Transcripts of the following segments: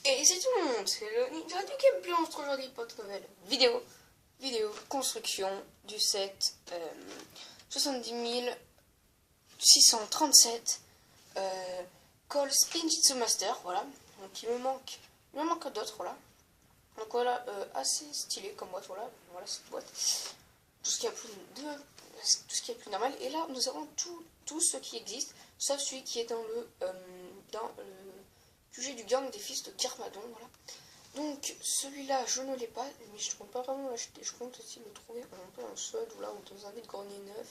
Et c'est tout le monde, c'est le Ninja du Gameplay Monstre aujourd'hui pour une nouvelle vidéo construction du set 70 637 Call Spinjitzu Master, voilà. Donc il me manque d'autres, voilà. Donc voilà, assez stylé comme boîte, voilà cette boîte. Tout ce qui est plus normal. Et là, nous avons tout ce qui existe, sauf celui qui est dans le QG du gang des fils de Garmadon, voilà. Donc celui-là, je ne l'ai pas, mais je ne compte pas vraiment l'acheter. Je compte aussi le trouver un peu en solde ou là, ou dans un vide-grenier neuf,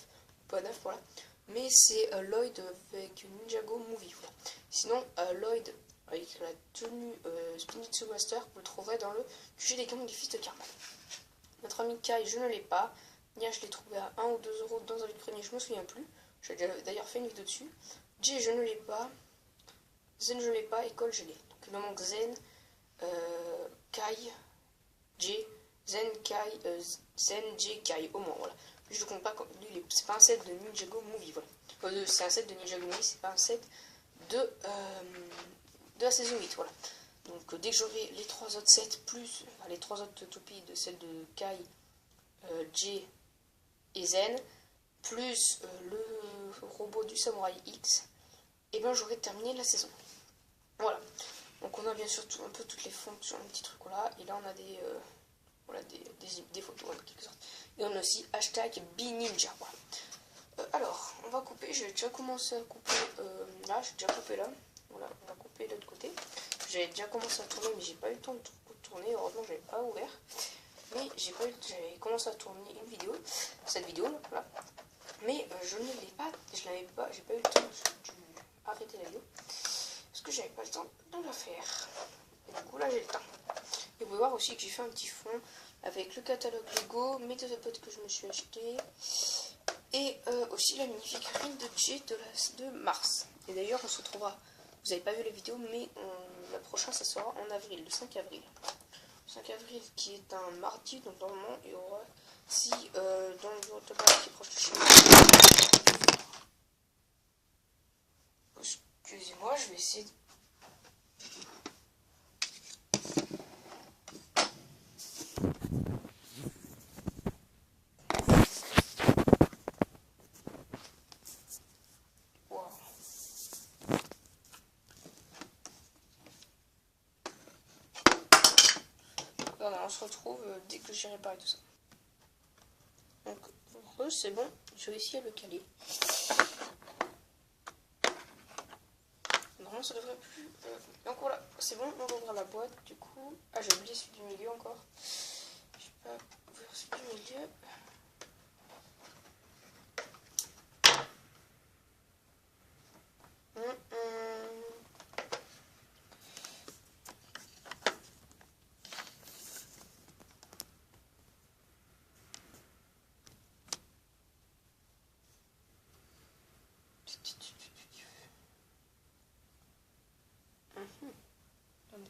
pas neuf, voilà. Mais c'est Lloyd avec Ninjago Movie, voilà. Sinon, Lloyd avec la tenue Spinjitzu Master, vous le trouverez dans le QG des gangs des fils de Garmadon. Notre ami Kai, je ne l'ai pas. Nia, je l'ai trouvé à 1 ou 2 euros dans un vide-grenier, je me souviens plus. J'ai d'ailleurs fait une vidéo dessus. J, je ne l'ai pas. Zen, je ne l'ai pas. École, je l'ai. Donc il me manque Zen, Kai, J, Zen, Kai, Zen, J, Kai, au moins, voilà. Lui, je ne compte pas, c'est pas un set de Ninjago Movie, voilà. C'est un set de Ninjago Movie, c'est pas un set de la saison 8, voilà. Donc dès que j'aurai les 3 autres sets, plus les 3 autres topies de celles de Kai, J et Zen, plus le robot du Samouraï X, et ben j'aurai terminé la saison. Voilà. Donc on a bien sûr un peu toutes les fonctions, un petit truc là, et là on a des photos en quelque sorte. Et on a aussi hashtag BeNinja. Voilà. Alors, on va couper, j'ai déjà commencé à couper là, j'ai déjà coupé là. Voilà, on va couper de l'autre côté. J'avais déjà commencé à tourner, mais j'ai pas eu le temps de tourner, heureusement j'avais pas ouvert. Mais j'avais commencé à tourner une vidéo, cette vidéo là, mais je ne l'ai pas, j'ai pas eu le temps d'arrêter la vidéo, parce que j'avais pas le temps de la faire. Et du coup là j'ai le temps. Et vous pouvez voir aussi que j'ai fait un petit fond avec le catalogue Lego, mes deux potes que je me suis acheté, et aussi la mini-figurine de J de Mars. Et d'ailleurs on se retrouvera, vous n'avez pas vu la vidéo, mais la prochaine ça sera en avril, le 5 avril. 5 avril qui est un mardi, donc normalement il y aura si dans le autobus qui est proche de chez moi. Excusez-moi, je vais essayer de... Wow. Voilà, on se retrouve dès que j'ai réparé tout ça. Donc, c'est bon, j'ai réussi à le caler. Normalement, ça devrait plus... Donc voilà, c'est bon, on ouvrira la boîte, du coup... Ah, j'ai oublié celui du milieu encore. Je vais pas ouvrir celui du milieu. Attendez.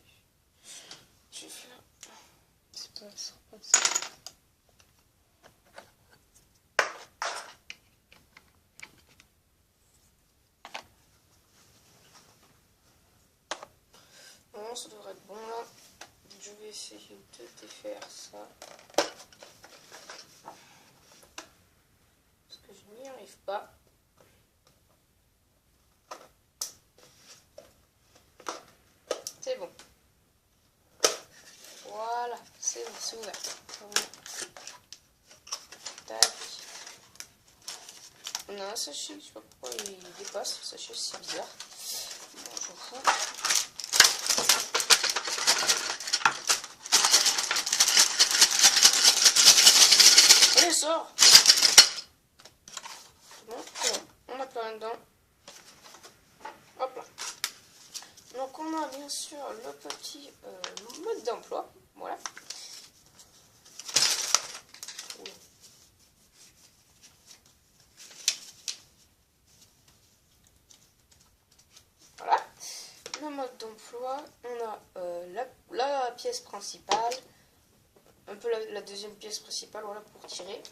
Je vais faire... C'est pas ça, comme ça. Normalement, ça devrait être bon là. Je vais essayer de défaire ça. Parce que je n'y arrive pas. C'est bon. Voilà, c'est bon, c'est ouvert. Tac. On a un sachet, je sais pas pourquoi il dépasse. Le sachet, c'est bizarre. Bon, je m'en fous. Allez, sort! C'est bon, on a plus rien dedans. Hop là. Donc on a bien sûr le petit mode d'emploi, voilà. Voilà, le mode d'emploi, on a la pièce principale, un peu la deuxième pièce principale, voilà, pour tirer.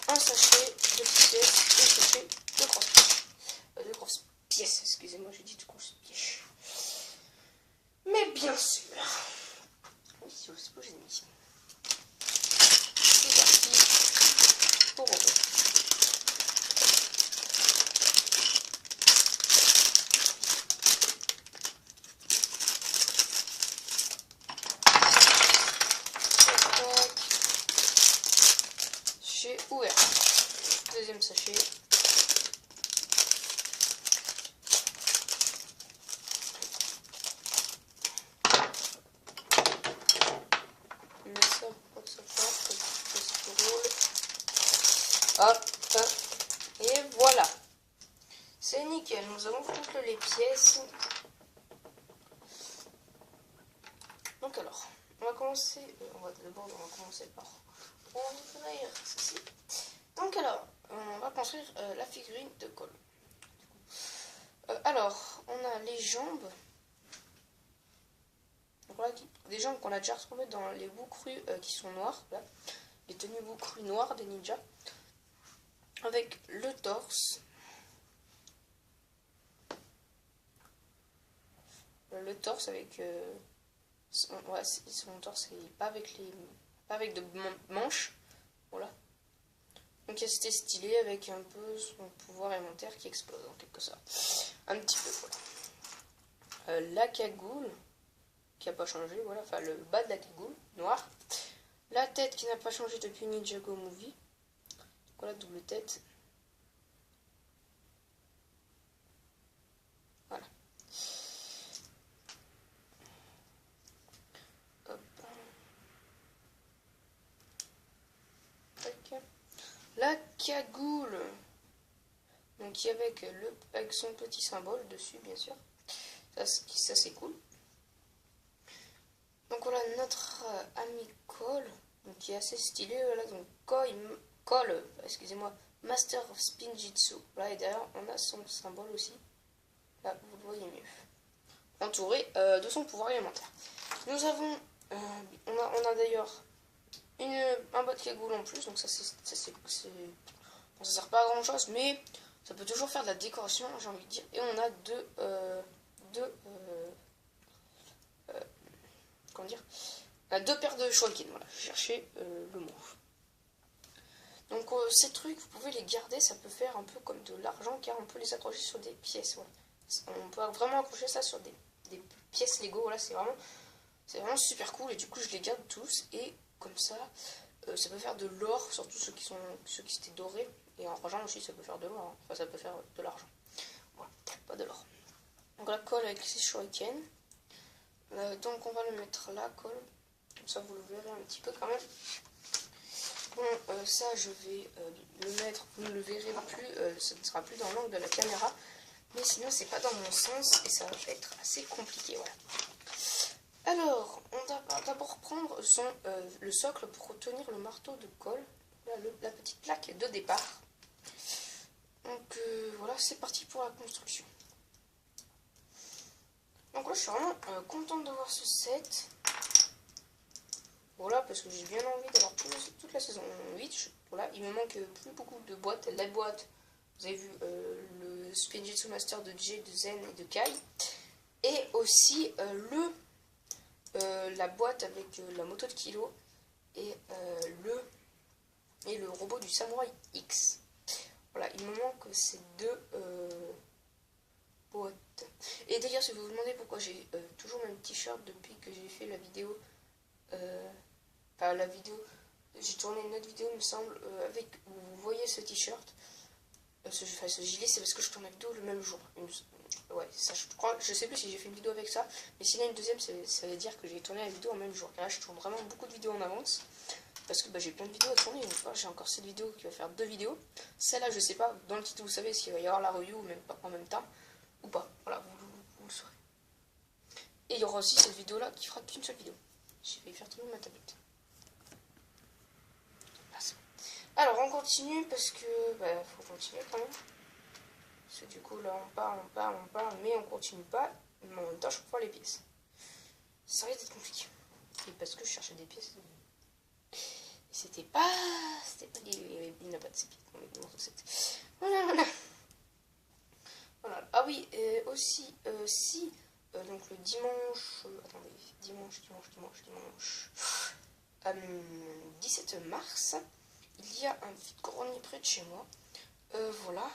Un sachet de petites pièces, un sachet de grosses pièces. De grosses pièces, excusez-moi, j'ai dit de grosses pièces. Mais bien sûr. Oui, c'est aussi pour les ennemis. C'est parti pour Robo. Sachet ouvert. Deuxième sachet. Mais ça, pour que ça fasse, que ça roule. Hop, hop. Et voilà. C'est nickel. Nous avons toutes les pièces. Donc alors, on va commencer. D'abord, on va commencer par ouvrir ceci. Donc alors, on va construire la figurine de Cole. Alors, on a les jambes. Donc voilà, des jambes qu'on a déjà retrouvées dans les bouts crus qui sont noirs. Là. Les tenues bouts crus noirs des ninjas. Avec le torse. Le torse avec son torse et pas avec de manches. Voilà. Donc c'était stylé avec un peu son pouvoir élémentaire qui explose en quelque sorte. Un petit peu, voilà. La cagoule qui n'a pas changé, voilà. Enfin le bas de la cagoule, noir. La tête qui n'a pas changé depuis Ninjago Movie. Voilà, double tête. Voilà. Hop. Tac. La cagoule. Donc avec son petit symbole dessus, bien sûr. Ça c'est cool. Donc voilà notre ami Cole, donc qui est assez stylé. Voilà, donc Cole, excusez-moi, Master of Spinjitzu. Voilà, et derrière on a son symbole aussi. Là, vous le voyez mieux. Entouré de son pouvoir élémentaire. Nous avons, on a d'ailleurs un bas de cagoule en plus, donc ça sert pas à grand chose, mais ça peut toujours faire de la décoration, j'ai envie de dire. Et on a comment dire, deux paires de shuriken, voilà, je cherchais le mot. Donc ces trucs, vous pouvez les garder, ça peut faire un peu comme de l'argent, car on peut les accrocher sur des pièces, voilà. On peut vraiment accrocher ça sur des pièces Lego, voilà, c'est vraiment super cool, et du coup je les garde tous, et comme ça, ça peut faire de l'or, surtout ceux qui étaient dorés, et en argent aussi ça peut faire de l'or, hein. Enfin ça peut faire de l'argent, voilà, pas de l'or. Donc la colle avec ces shuriken. Donc on va le mettre là, Cole. Comme ça vous le verrez un petit peu quand même. Bon, ça je vais le mettre, vous ne le verrez plus, ce ne sera plus dans l'angle de la caméra. Mais sinon c'est pas dans mon sens et ça va être assez compliqué, voilà. Alors, on va d'abord prendre le socle pour tenir le marteau de Cole. Là, la petite plaque de départ. Donc voilà, c'est parti pour la construction. Donc là, je suis vraiment contente d'avoir ce set. Voilà, parce que j'ai bien envie d'avoir toute la saison 8. Voilà, il me manque plus beaucoup de boîtes. La boîte, vous avez vu le Spinjitzu Master de Jay, de Zen et de Kai. Et aussi la boîte avec la moto de Kilo et le robot du Samouraï X. Voilà, il me manque ces deux boîtes. Et d'ailleurs, si vous vous demandez pourquoi j'ai toujours le même t-shirt depuis que j'ai fait la vidéo, j'ai tourné une autre vidéo, il me semble, où vous voyez ce t-shirt, ce gilet, c'est parce que je tourne la vidéo le même jour. Ouais, ça, je sais plus si j'ai fait une vidéo avec ça, mais s'il y en a une deuxième, ça veut dire que j'ai tourné la vidéo en même jour. Et là, je tourne vraiment beaucoup de vidéos en avance, parce que j'ai plein de vidéos à tourner. Une fois, j'ai encore cette vidéo qui va faire 2 vidéos. Celle-là, je sais pas, dans le titre, vous savez s'il va y avoir la review, même pas en même temps, ou pas. Voilà, vous le saurez. Et il y aura aussi cette vidéo-là qui fera qu'une seule vidéo. Je vais faire tourner ma tablette. Alors, on continue parce que faut continuer quand même. Parce que du coup, là, on parle, mais on continue pas. Mais en même temps, je prends les pièces. Ça risque d'être compliqué. Et parce que je cherchais des pièces. C'était pas il n'a pas de ces pièces. Voilà. Ah oui, aussi, si donc le dimanche, attendez, dimanche, 17 mars, il y a un vide-grenier près de chez moi. Voilà.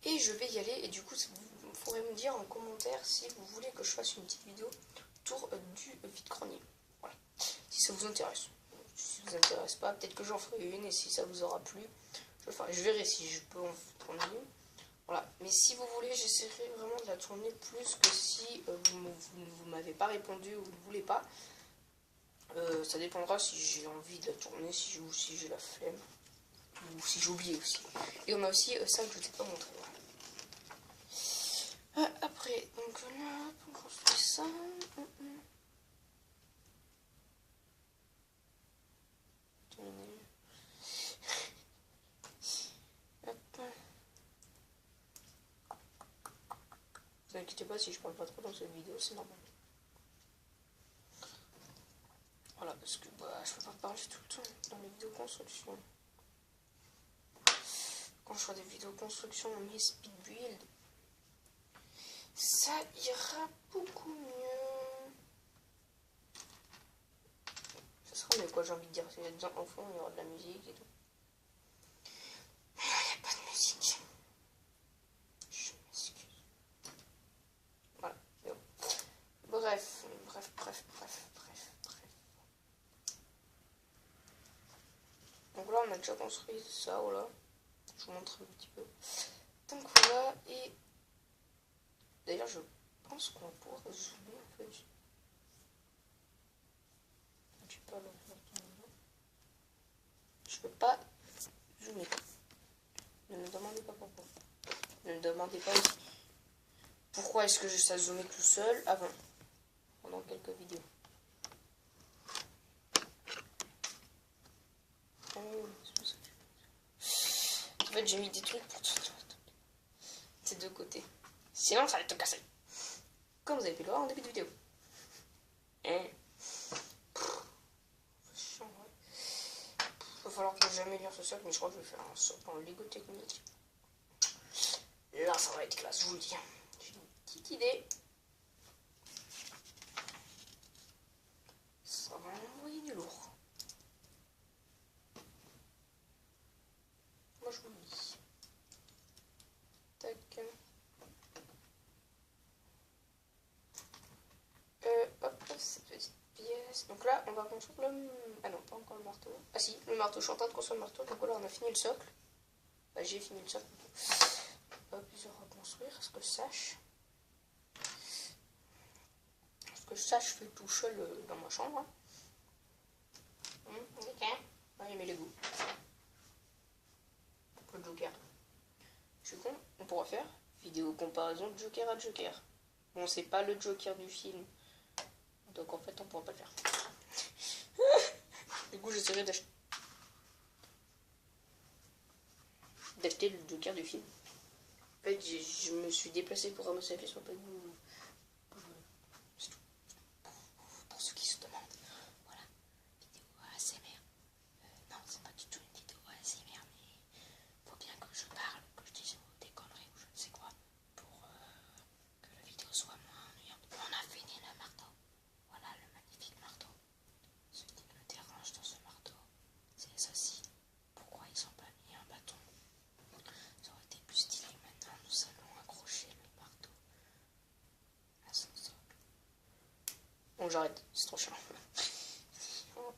Et je vais y aller. Et du coup, vous pourrez me dire en commentaire si vous voulez que je fasse une petite vidéo autour du vide-grenier. Voilà. Si ça vous intéresse. Si ça vous intéresse pas, peut-être que j'en ferai une. Et si ça vous aura plu, je verrai si je peux en tourner une. Voilà. Mais si vous voulez, j'essaierai vraiment de la tourner plus que si vous m'avez pas répondu ou vous ne voulez pas. Ça dépendra si j'ai envie de la tourner, si j'ai la flemme. Ou si j'ai oublié aussi. Et on a aussi ça que je ne vous ai pas montré. Voilà. Après, donc là, on construit ça. Hop. Ne vous inquiétez pas si je parle pas trop dans cette vidéo, c'est normal. Voilà, parce que bah, je peux pas parler tout le temps dans les vidéos construction. Quand je ferai des vidéos construction dans mes speed build, ça ira beaucoup mieux. Ça sera mieux quoi, j'ai envie de dire. Il y a des enfants, il y aura de la musique et tout. Mais là, il n'y a pas de musique. Je m'excuse. Voilà. Bref. Donc là, on a déjà construit ça, voilà. Je vous montre un petit peu. Donc voilà, et d'ailleurs, je pense qu'on va pouvoir zoomer un peu. Je peux pas zoomer. Ne me demandez pas pourquoi. Ne me demandez pas aussi pourquoi est-ce que ça zoomait tout seul avant, pendant quelques vidéos. En fait, j'ai mis des trucs pour ces deux côtés. Sinon, ça va te casser. Comme vous avez pu le voir en début de vidéo. Chiant, ouais. Il va falloir que j'améliore ce socle, mais je crois que je vais faire un socle en Lego technique. Là, ça va être classe, je vous le dis. J'ai une petite idée. Ça va envoyer du lourd. Moi, je vous le dis. Tac. Hop, cette petite pièce. Donc là, on va construire le... Ah non, pas encore le marteau. Ah si, le marteau. Je suis en train de construire le marteau. Donc là, on a fini le socle. Bah, j'ai fini le socle. Pas plusieurs à construire, à ce que je sache. À ce que je sache, je fais tout seul dans ma chambre. Ok. Ah, il met les goûts. Le Joker. Je suis con. On pourra faire vidéo comparaison de Joker à Joker. Bon, c'est pas le Joker du film. Donc en fait, on pourra pas le faire. Du coup, j'essaierai d'acheter le Joker du film. En fait, je me suis déplacé pour ramasser la pièce pour pas de vous. C'est tout. Pour ceux qui se demandent. Voilà. Vidéo ASMR. Non, c'est pas du tout une vidéo ASMR, mais faut bien que je parle, que je dise des conneries ou je ne sais quoi, pour que la vidéo soit moins ennuyante. On a fini le marteau. Voilà le magnifique marteau. Ce qui me dérange dans ce marteau, c'est ceci. Pourquoi ils ont pas mis un bâton? Ça aurait été plus stylé. Maintenant, nous allons accrocher le marteau à son socle. Bon, j'arrête, c'est trop chiant.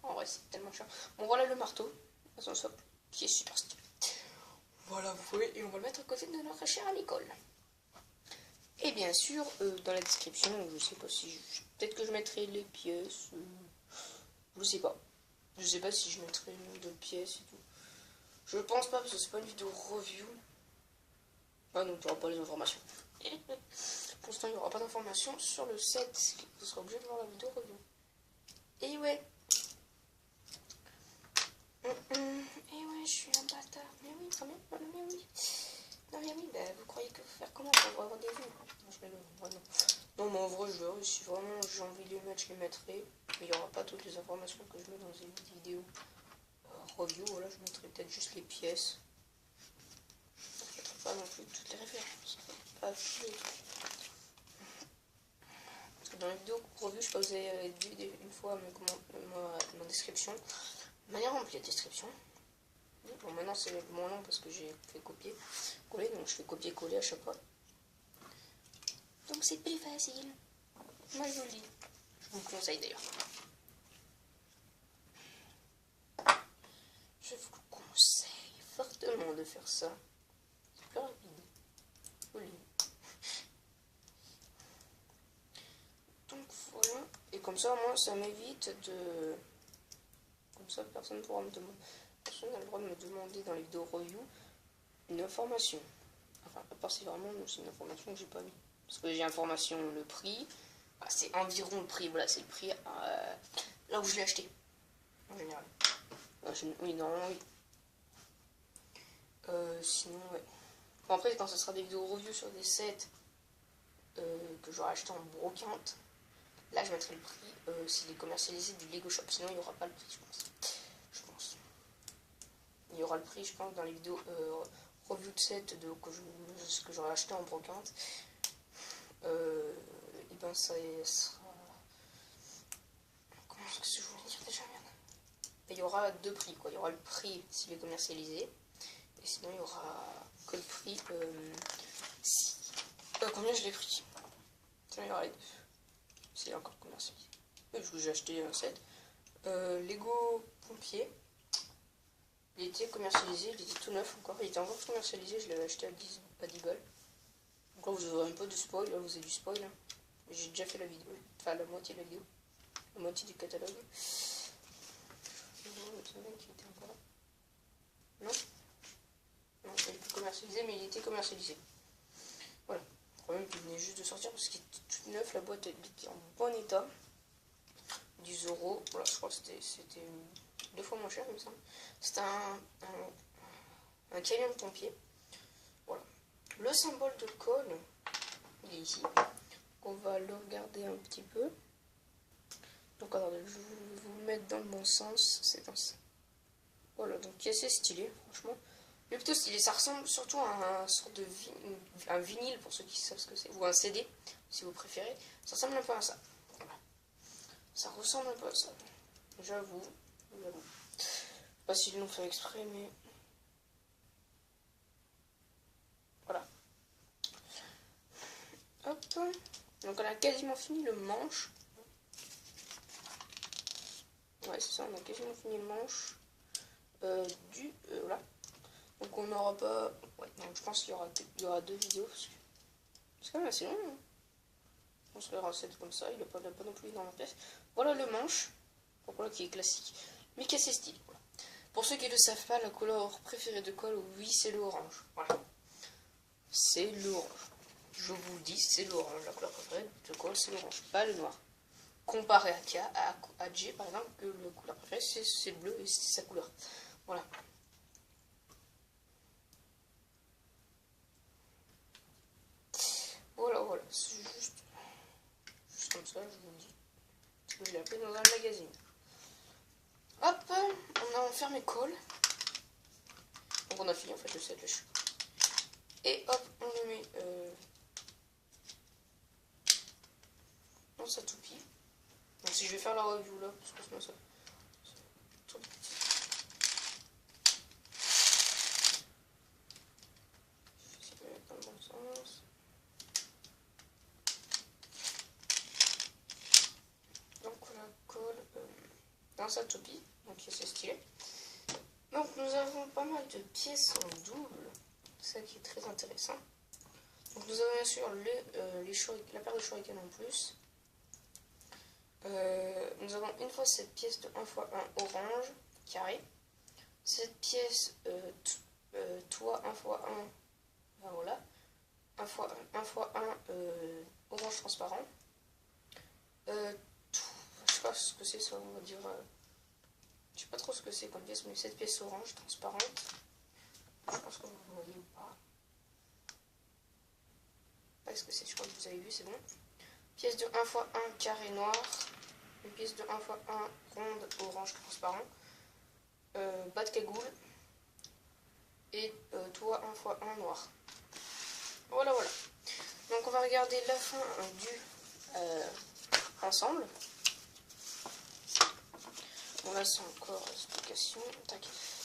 En vrai, c'est tellement chiant. Bon, voilà le marteau à son socle, qui est super stylé. Voilà, vous voyez, et on va le mettre à côté de notre chère Nicole. Et bien sûr, dans la description, je sais pas si... Peut-être que je mettrai les pièces. Je sais pas. Je sais pas si je mettrai le nombre de pièces et tout. Je pense pas, parce que c'est pas une vidéo review. Ah non, tu n'auras pas les informations. Pour l'instant, il n'y aura pas d'informations sur le set. Vous serez obligé de voir la vidéo review. Et ouais. Et ouais, je suis un bâtard. Mais oui, très bien. Mais oui. Non mais oui, bah, vous croyez que faire comment pour avoir des vues? Non, je rigole, non. Non, mais en vrai, je verrai. Si vraiment j'ai envie de les mettre, je les mettrai. Mais il n'y aura pas toutes les informations que je mets dans une vidéo review. Voilà, je mettrai peut-être juste les pièces. Je ne mettrai pas non plus toutes les références. Pas tous les trucs. dans la vidéo revue, je sais pas si vous avez vu une fois ma description. De manière remplie la description. Bon, maintenant c'est mon nom parce que j'ai fait copier-coller, donc je fais copier-coller à chaque fois. Donc c'est plus facile. Moi je vous le dis. Je vous le conseille d'ailleurs. Je vous le conseille fortement de faire ça. C'est plus rapide. Oui. Donc voilà. Et comme ça, moi, ça m'évite de... Comme ça, personne pourra me demander... Personne n'a le droit de me demander dans les vidéos review une information. Enfin, à part si vraiment c'est une information que j'ai pas mis. Parce que j'ai information, le prix. Ah, c'est environ le prix. Voilà, c'est le prix là où je l'ai acheté. En général. Oui, normalement, oui. Sinon, ouais. Bon, après, quand ce sera des vidéos review sur des sets que j'aurai acheté en brocante, là, je mettrai le prix s'il est commercialisé du Lego Shop. Sinon, il n'y aura pas le prix, je pense. Il y aura le prix, je pense, dans les vidéos review de set que j'aurai acheté en brocante. Et ben, ça sera... Comment est-ce que je voulais dire déjà, merde. Il y aura deux prix, quoi. Il y aura le prix s'il est commercialisé. Et sinon, il y aura que le prix combien je l'ai pris. Sinon, il y aura les deux. C'est encore commercialisé. Oui, parce que j'ai acheté un set. Lego pompier. Il était commercialisé, il était tout neuf encore. Il était encore commercialisé, je l'avais acheté à 10 balles. Donc là, vous aurez un peu de spoil. Là, vous avez du spoil. Hein. J'ai déjà fait la vidéo. Enfin, la moitié de la vidéo. La moitié du catalogue. Non, non, il est plus commercialisé, mais il était commercialisé. Voilà. Le problème qu'il venait juste de sortir parce qu'il était tout neuf, la boîte était en bon état. 10 €. Voilà, je crois que c'était 2 fois moins cher, il me semble. C'était un camion de pompier. Voilà. Le symbole de colle, il est ici. On va le regarder un petit peu. Donc, attendez, je vais vous mettre dans le bon sens. C'est dans ça. Voilà, donc il est assez stylé, franchement. Il est plutôt stylé. Ça ressemble surtout à un sorte de un vinyle, pour ceux qui savent ce que c'est. Ou un CD, si vous préférez. Ça ressemble un peu à ça. Voilà. Ça ressemble un peu à ça. J'avoue. Je sais pas s'ils l'ont fait exprès, mais... Voilà. Hop. Donc on a quasiment fini le manche. Ouais, c'est ça, on a quasiment fini le manche. Voilà. Donc on n'aura pas... Ouais, donc je pense qu'il y aura deux vidéos. Parce que c'est quand même assez long. Hein. On se verra 7 comme ça, il n'a pas non plus dans la pièce. Voilà le manche. Donc voilà qui est classique. Mais qui est assez stylé. Voilà. Pour ceux qui ne le savent pas, la couleur préférée de colle, oui, c'est le orange. Voilà. C'est l'orange. Je vous le dis, c'est l'orange. La couleur préférée de colle, c'est l'orange, pas le noir. Comparé à J, par exemple, que la couleur préférée, c'est le bleu et c'est sa couleur. Voilà. Voilà. C'est juste comme ça, je vous le dis. Parce que je l'ai appelé dans un magazine. Hop, on a enfermé colle. Donc on a fini en fait le set, le chou. Et hop, on le met dans sa toupie. Donc si je vais faire la review là, parce que sinon ça... Dans le bon sens. Donc la colle dans sa toupie, donc c'est stylé. Donc nous avons pas mal de pièces en double, ça qui est très intéressant. Donc nous avons bien sûr la paire de shurikens en plus. Nous avons une fois cette pièce de 1x1 orange carré. Cette pièce toit 1x1, ben voilà, 1x1 orange transparent. Je sais pas ce que c'est ça, on va dire. Je sais pas trop ce que c'est comme pièce, mais cette pièce orange transparente. Je pense que vous voyez ou pas. Pas ce que c'est, je crois que vous avez vu, c'est bon. Pièce de 1x1 carré noir. Une pièce de 1x1 ronde orange transparent. Bas de cagoule. Et toit 1x1 noir. Voilà. Donc on va regarder la fin ensemble. Bon là c'est encore explication. Tac.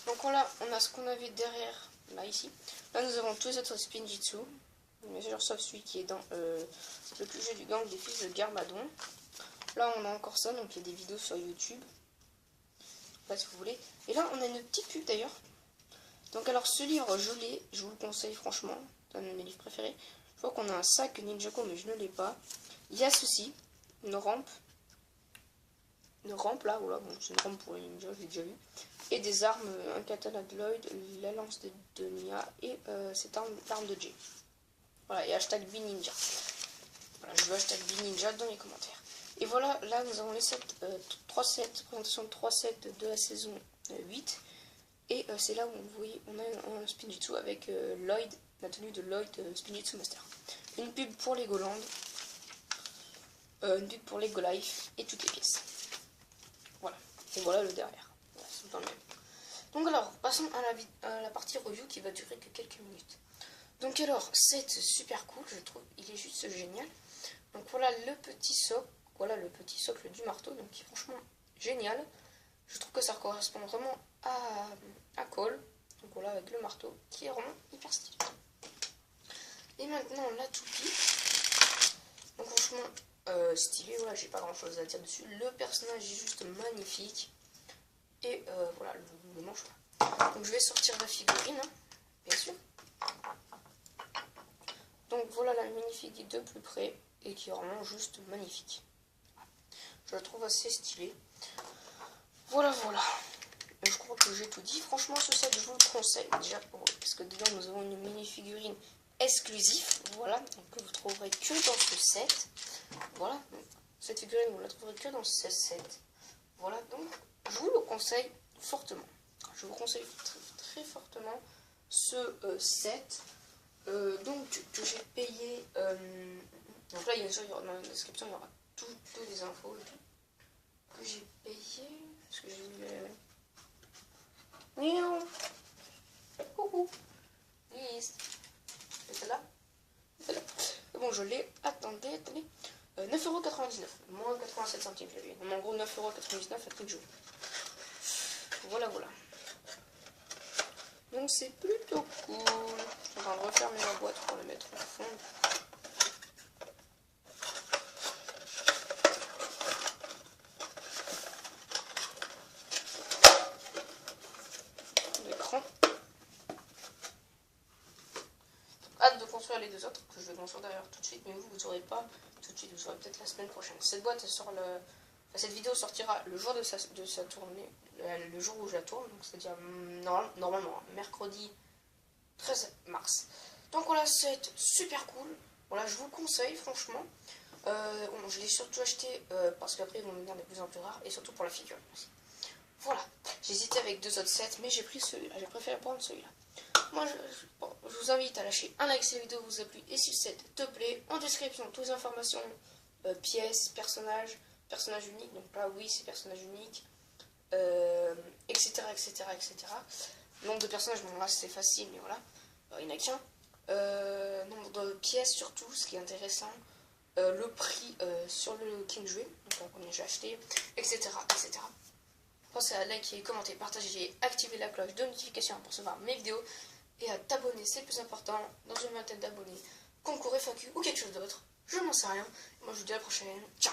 Donc voilà, on a ce qu'on avait derrière, là ici. Là nous avons tous les autres Spinjitzu. Bien sûr sauf celui qui est dans le QG du gang des fils de Garmadon. Là on a encore ça, donc il y a des vidéos sur YouTube. Pas si vous voulez. Et là on a une petite pub d'ailleurs. Donc alors ce livre je l'ai, je vous le conseille franchement. C'est un de mes livres préférés. Je vois qu'on a un sac Ninjago mais je ne l'ai pas. Il y a ceci, une rampe. Une rampe là, voilà, bon, c'est une rampe pour les ninjas, je l'ai déjà vu. Et des armes, un katana de Lloyd, la lance de Nia et cette arme, l'arme de Jay. Voilà, et hashtag BeNinja. Voilà, je veux hashtag BeNinja dans les commentaires. Et voilà, là nous avons les 3 sets, présentation de 3 sets de la saison 8. Et c'est là où vous voyez, on a un Spinjitzu avec Lloyd, la tenue de Lloyd Spinjitzu Master. Une pub pour les Goland, une pub pour les Go-Life et toutes les pièces. Voilà, et voilà le derrière. Voilà, c'est dans le même. Donc alors, passons à la partie review qui va durer que quelques minutes. Donc alors, c'est super cool, je trouve, il est juste génial. Donc voilà le petit socle du marteau, donc qui est franchement génial. Je trouve que ça correspond vraiment à Cole. Donc voilà, avec le marteau, qui est vraiment hyper stylé. Et maintenant, la toupie. Donc franchement, stylé, voilà, j'ai pas grand chose à dire dessus. Le personnage est juste magnifique. Et voilà, le manche là. Donc je vais sortir la figurine, hein, bien sûr. Donc voilà la minifig de plus près. Et qui est vraiment juste magnifique. Je la trouve assez stylée. Voilà, voilà. Je crois que j'ai tout dit. Franchement, ce set, je vous le conseille. Déjà, parce que dedans, nous avons une mini-figurine exclusive. Voilà, donc que vous trouverez que dans ce set. Voilà, donc, cette figurine, vous la trouverez que dans ce set. Voilà, donc, je vous le conseille fortement. Je vous conseille très, très fortement ce set. Donc, que j'ai payé. Donc là, bien sûr, dans la description, il y aura toutes les infos et tout. Que j'ai payé. Parce que j'ai mis Miaou. Coucou. Yes. C'est là. C'est là. Bon, je l'ai. Attendez. 9,99€. Moins 87 centimes, je l'ai vu. En gros, 9,99€ à tout jeu. Voilà, voilà. Donc, c'est plutôt cool. Je suis en train de refermer la boîte pour la mettre au fond. Hâte de construire les deux autres, que je vais construire d'ailleurs tout de suite, mais vous ne saurez pas tout de suite, vous saurez peut-être la semaine prochaine. Cette boîte sort cette vidéo sortira le jour de sa tournée, le jour où je la tourne, donc c'est-à-dire normalement mercredi 13 mars. Donc voilà, c'est super cool. Voilà, je vous le conseille franchement. Bon, je l'ai surtout acheté parce qu'après ils vont venir de plus en plus rares et surtout pour la figure aussi. Voilà, j'hésitais avec deux autres sets, mais j'ai pris celui-là, j'ai préféré prendre celui-là. Moi, je vous invite à lâcher un like si la vidéo vous a plu et si le set te plaît. En description, toutes les informations, pièces, personnages uniques. Donc là, oui, c'est personnage unique, etc., etc., etc. Nombre de personnages, bon là c'est facile, mais voilà, il n'y en a qu'un. Nombre de pièces surtout, ce qui est intéressant. Le prix sur le King joué, donc combien j'ai acheté, etc., etc. Pensez à liker, commenter, partager, activer la cloche de notification pour recevoir mes vidéos. Et à t'abonner, c'est le plus important, dans une vingtaine d'abonnés, concours FAQ ou quelque chose d'autre. Je n'en sais rien. Moi je vous dis à la prochaine. Ciao.